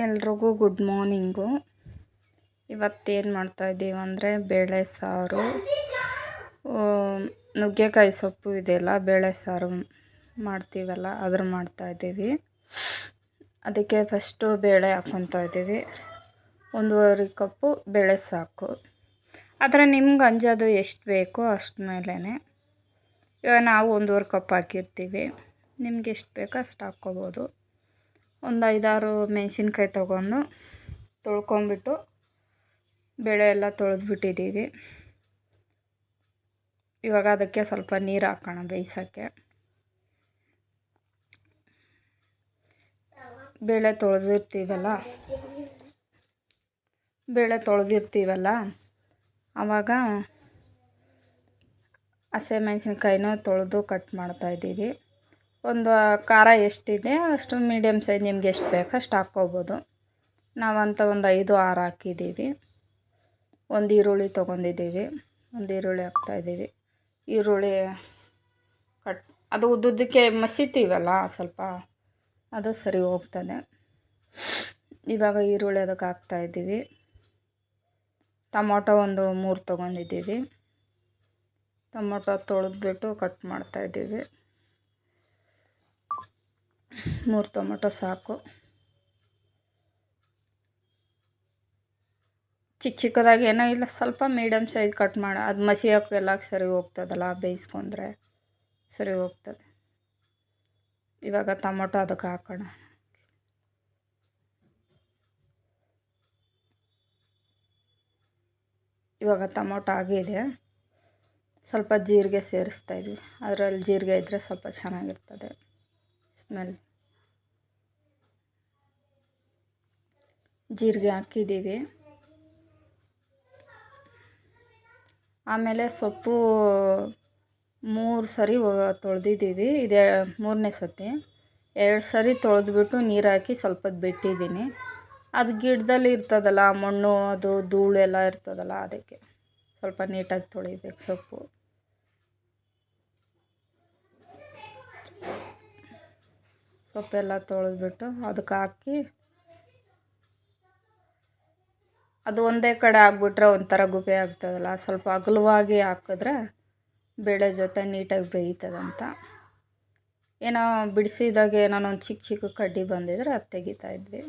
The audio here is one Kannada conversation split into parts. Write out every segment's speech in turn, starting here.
ಎಲ್ರಿಗೂ ಗುಡ್ ಮಾರ್ನಿಂಗು. ಇವತ್ತೇನು ಮಾಡ್ತಾಯಿದ್ದೀವಿ ಅಂದರೆ ಬೇಳೆ ಸಾರು, ನುಗ್ಗೆಕಾಯಿ ಸೊಪ್ಪು ಇದೆಯಲ್ಲ, ಬೇಳೆ ಸಾರು ಮಾಡ್ತೀವಲ್ಲ ಅದ್ರ ಮಾಡ್ತಾಯಿದ್ದೀವಿ. ಅದಕ್ಕೆ ಫಸ್ಟು ಬೇಳೆ ಹಾಕ್ಕೊತಾ ಇದ್ದೀವಿ. 1.5 ಕಪ್ಪು ಬೇಳೆ ಸಾಕು. ಆದರೆ ನಿಮ್ಗೆ ಅಂಜೋದು ಎಷ್ಟು ಬೇಕೋ ಅಷ್ಟು ಮೇಲೇ. ಇವಾಗ ನಾವು 1.5 ಕಪ್ ಹಾಕಿರ್ತೀವಿ. ನಿಮ್ಗೆ ಎಷ್ಟು ಬೇಕೋ ಅಷ್ಟು ಹಾಕ್ಕೋಬೋದು. ಒಂದು 5-6 ಮೆಣಸಿನ್ಕಾಯಿ ತೊಗೊಂಡು ತೊಳ್ಕೊಂಬಿಟ್ಟು ಬೇಳೆ ಎಲ್ಲ ತೊಳೆದ್ಬಿಟ್ಟಿದ್ದೀವಿ. ಇವಾಗ ಅದಕ್ಕೆ ಸ್ವಲ್ಪ ನೀರು ಹಾಕೋಣ ಬೇಯಿಸೋಕ್ಕೆ. ಬೇಳೆ ತೊಳೆದಿರ್ತೀವಲ್ಲ ಆವಾಗ ಹಸಿಮೆಣಸಿನ್ಕಾಯಿನ ತೊಳೆದು ಕಟ್ ಮಾಡ್ತಾಯಿದ್ದೀವಿ. ಒಂದು ಖಾರ ಎಷ್ಟಿದೆ ಅಷ್ಟು ಮೀಡಿಯಮ್ ಸೈಜ್ ನಿಮ್ಗೆ ಎಷ್ಟು ಬೇಕೋ ಅಷ್ಟು ಹಾಕ್ಕೋಬೋದು. ನಾವಂತ ಒಂದು 5-6 ಹಾಕಿದ್ದೀವಿ. ಒಂದು ಈರುಳ್ಳಿ ತೊಗೊಂಡಿದ್ದೀವಿ. ಒಂದು ಈರುಳ್ಳಿ ಹಾಕ್ತಾಯಿದ್ದೀವಿ. ಈರುಳ್ಳಿ ಅದು ಉದ್ದುದ್ದಕ್ಕೆ ಮಸಿತೀವಲ್ಲ ಸ್ವಲ್ಪ, ಅದು ಸರಿ ಹೋಗ್ತದೆ. ಇವಾಗ ಈರುಳ್ಳಿ ಅದಕ್ಕೆ ಹಾಕ್ತಾಯಿದ್ದೀವಿ. ಟೊಮೊಟೊ ಒಂದು 3 ತೊಗೊಂಡಿದ್ದೀವಿ. ಟೊಮೊಟೊ ತೊಳೆದ್ಬಿಟ್ಟು ಕಟ್ ಮಾಡ್ತಾಯಿದ್ದೀವಿ. 3 ಟೊಮೊಟೊ ಸಾಕು. ಚಿಕ್ಕದಾಗಿ ಏನೋ ಇಲ್ಲ, ಸ್ವಲ್ಪ ಮೀಡಿಯಮ್ ಸೈಜ್ ಕಟ್ ಮಾಡಿ ಅದು ಮಸಿಯೋಕ್ಕೆಲ್ಲ ಸರಿ ಹೋಗ್ತದಲ್ಲ, ಬೇಯಿಸ್ಕೊಂಡ್ರೆ ಸರಿ ಹೋಗ್ತದೆ. ಇವಾಗ ಟೊಮೊಟೊ ಅದಕ್ಕೆ ಹಾಕೋಣ. ಇವಾಗ ಟೊಮೊಟೊ ಆಗಿದೆ. ಸ್ವಲ್ಪ ಜೀರಿಗೆ ಸೇರಿಸ್ತಾಯಿದ್ವಿ. ಅದರಲ್ಲಿ ಜೀರಿಗೆ ಇದ್ದರೆ ಸ್ವಲ್ಪ ಚೆನ್ನಾಗಿರ್ತದೆ ಸ್ಮೆಲ್. ಜೀರಿಗೆ ಹಾಕಿದ್ದೀವಿ. ಆಮೇಲೆ ಸೊಪ್ಪು 3 ಸರಿ ತೊಳೆದಿದ್ದೀವಿ. ಇದೇ 3ನೇ ಸತಿ. 2 ಸರಿ ತೊಳೆದ್ಬಿಟ್ಟು ನೀರು ಹಾಕಿ ಸ್ವಲ್ಪ ಹೊತ್ತು ಬಿಟ್ಟಿದ್ದೀನಿ. ಅದು ಗಿಡದಲ್ಲಿ ಇರ್ತದಲ್ಲ ಮಣ್ಣು, ಅದು ಧೂಳೆಲ್ಲ ಇರ್ತದಲ್ಲ, ಅದಕ್ಕೆ ಸ್ವಲ್ಪ ನೀಟಾಗಿ ತೊಳಿಬೇಕು ಸೊಪ್ಪು. ಸೊಪ್ಪೆಲ್ಲ ತೊಳೆದ್ಬಿಟ್ಟು ಅದಕ್ಕೆ ಹಾಕಿ, ಅದು ಒಂದೇ ಕಡೆ ಆಗಿಬಿಟ್ರೆ ಒಂಥರ ಗುಬೆ ಆಗ್ತದಲ್ಲ, ಸ್ವಲ್ಪ ಅಗಲವಾಗಿ ಹಾಕಿದ್ರೆ ಬೇಳೆ ಜೊತೆ ನೀಟಾಗಿ ಬೇಯ್ತದಂತ. ಏನೋ ಬಿಡಿಸಿದಾಗ ಏನೋ ಒಂದು ಚಿಕ್ಕ ಕಡ್ಡಿ ಬಂದಿದ್ರೆ ಅದು ತೆಗಿತಾಯಿದ್ವಿ,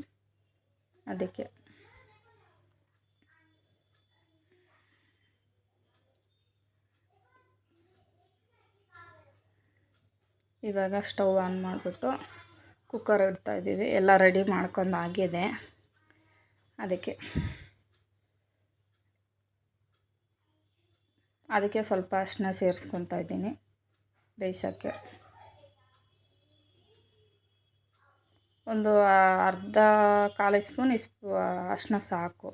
ಅದಕ್ಕೆ. ಇವಾಗ ಸ್ಟವ್ ಆನ್ ಮಾಡಿಬಿಟ್ಟು ಕುಕ್ಕರ್ ಇಡ್ತಾಯಿದ್ದೀವಿ. ಎಲ್ಲ ರೆಡಿ ಮಾಡ್ಕೊಂಡು ಆಗಿದೆ. ಅದಕ್ಕೆ ಸ್ವಲ್ಪ ಅರಿಶಿನ ಸೇರಿಸ್ಕೊತಾ ಇದ್ದೀನಿ ಬೇಯಿಸೋಕ್ಕೆ. ಒಂದು ಕಾಲು ಸ್ಪೂನ್ ಅರಿಶಿನ ಸಾಕು.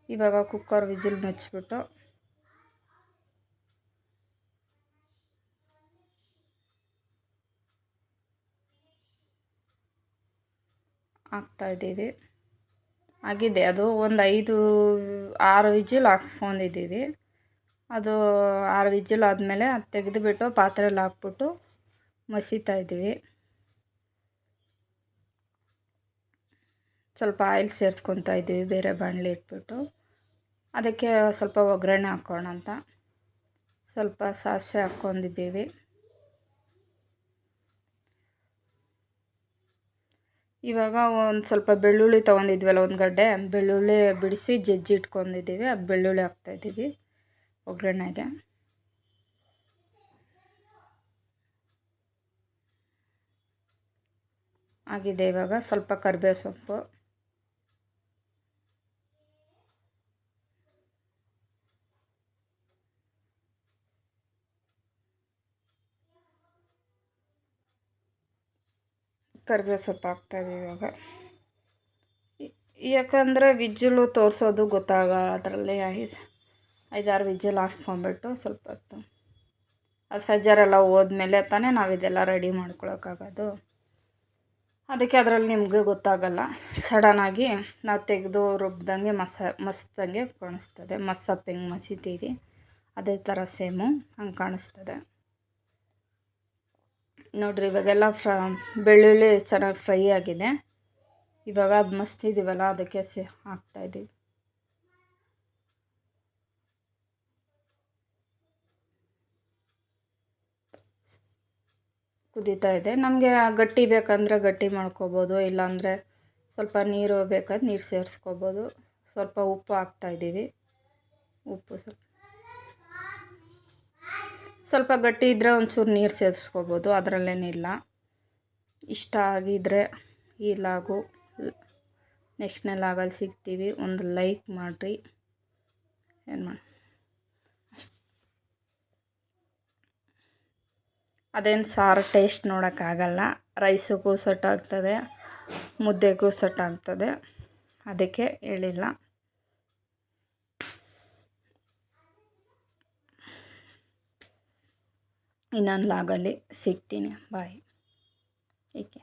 ಇವಾಗ ಕುಕ್ಕರ್ ವಿಜಿಲ್ ಮುಚ್ಚಿಬಿಟ್ಟು ಹಾಕ್ತಾಯಿದ್ದೀವಿ. ಆಗಿದೆ ಅದು. ಒಂದು 5-6 ವಿಜಿಲ್ ಹಾಕ್ಸ್ಕೊಂಡಿದ್ದೀವಿ. ಅದು 6 ವಿಜಿಲ್ ಆದಮೇಲೆ ಅದು ತೆಗೆದುಬಿಟ್ಟು ಪಾತ್ರೆಯಲ್ಲಿ ಹಾಕ್ಬಿಟ್ಟು ಮಸಿತಾಯಿದ್ದೀವಿ. ಸ್ವಲ್ಪ ಆಯಿಲ್ ಸೇರಿಸ್ಕೊತಾ ಇದ್ದೀವಿ ಬೇರೆ ಬಾಣಲಿ ಇಟ್ಬಿಟ್ಟು. ಅದಕ್ಕೆ ಸ್ವಲ್ಪ ಒಗ್ಗರಣೆ ಹಾಕೋಣ ಅಂತ ಸ್ವಲ್ಪ ಸಾಸಿವೆ ಹಾಕ್ಕೊಂಡಿದ್ದೀವಿ. ಇವಾಗ ಒಂದು ಸ್ವಲ್ಪ ಬೆಳ್ಳುಳ್ಳಿ ತೊಗೊಂಡಿದ್ವಲ್ಲ, ಒಂದು ಗಡ್ಡೆ ಬೆಳ್ಳುಳ್ಳಿ ಬಿಡಿಸಿ ಜಜ್ಜಿ ಇಟ್ಕೊಂಡಿದ್ದೀವಿ. ಅದು ಬೆಳ್ಳುಳ್ಳಿ ಹಾಕ್ತಾಯಿದ್ದೀವಿ ಒಗ್ಗರಣೆಗೆ. ಆಗಿದೆ. ಇವಾಗ ಸ್ವಲ್ಪ ಕರಿಬೇವು ಸೊಪ್ಪು, ಹಾಕ್ತಾಯಿದ್ದೀವಿ ಇವಾಗ. ಯಾಕಂದರೆ ವಿಜ್ಜಲು ತೋರಿಸೋದು ಗೊತ್ತಾಗಲ್ಲ, ಅದರಲ್ಲಿ 5-6 ವಿಜ್ಜಲ್ ಹಾಕ್ಸ್ಕೊಂಬಿಟ್ಟು ಸ್ವಲ್ಪ ಹೊತ್ತು ಅದು ಫೆಜರೆಲ್ಲ ಹೋದ್ಮೇಲೆ ತಾನೇ ನಾವು ಇದೆಲ್ಲ ರೆಡಿ ಮಾಡ್ಕೊಳಕ್ಕಾಗೋದು. ಅದಕ್ಕೆ ಅದರಲ್ಲಿ ನಿಮಗೆ ಗೊತ್ತಾಗಲ್ಲ. ಸಡನ್ನಾಗಿ ನಾವು ತೆಗೆದು ರುಬ್ಬಿದಂಗೆ ಮಸ್ದಂಗೆ ಕಾಣಿಸ್ತದೆ. ಮಸ್ಸಪ್ಪು ಹೆಂಗೆ ಮಸಿತೀವಿ ಅದೇ ಥರ ಸೇಮು ಹಂಗೆ ಕಾಣಿಸ್ತದೆ ನೋಡಿರಿ. ಇವಾಗೆಲ್ಲ ಬೆಳ್ಳುಳ್ಳಿ ಚೆನ್ನಾಗಿ ಫ್ರೈ ಆಗಿದೆ. ಇವಾಗ ಅದು ಮಸ್ತಿದ್ದೀವಲ್ಲ ಅದಕ್ಕೆ ಹಾಕ್ತಾಯಿದ್ದೀವಿ. ಕುದೀತಾ ಇದೆ. ನಮಗೆ ಗಟ್ಟಿ ಬೇಕಂದರೆ ಗಟ್ಟಿ ಮಾಡ್ಕೊಬೋದು, ಇಲ್ಲಾಂದರೆ ಸ್ವಲ್ಪ ನೀರು ಬೇಕಾದ್ರೆ ನೀರು ಸೇರಿಸ್ಕೋಬೋದು. ಸ್ವಲ್ಪ ಉಪ್ಪು ಹಾಕ್ತಾಯಿದ್ದೀವಿ. ಉಪ್ಪು ಸ್ವಲ್ಪ ಗಟ್ಟಿ ಇದ್ದರೆ ಒಂಚೂರು ನೀರು ಸೇರಿಸ್ಕೋಬೋದು, ಅದರಲ್ಲೇನಿಲ್ಲ. ಇಷ್ಟ ಆಗಿದ್ದರೆ ಈ ಲಾಗು ನೆಕ್ಸ್ಟ್ನೇ ಲಾಗಲ್ಲಿ ಸಿಗ್ತೀವಿ. ಒಂದು ಲೈಕ್ ಮಾಡಿರಿ. ಏನು ಮಾಡಿ ಅದೇನು ಸಾರು ಟೇಸ್ಟ್ ನೋಡೋಕ್ಕಾಗಲ್ಲ. ರೈಸಿಗೂ ಸೆಟ್ ಆಗ್ತದೆ, ಮುದ್ದೆಗೂ ಸೆಟ್ ಆಗ್ತದೆ, ಅದಕ್ಕೆ ಹೇಳಿಲ್ಲ. ಇನ್ನೊಂದು ಲಾಗಲ್ಲಿ ಸಿಗ್ತೀನಿ. ಬಾಯ್. ಏಕೆ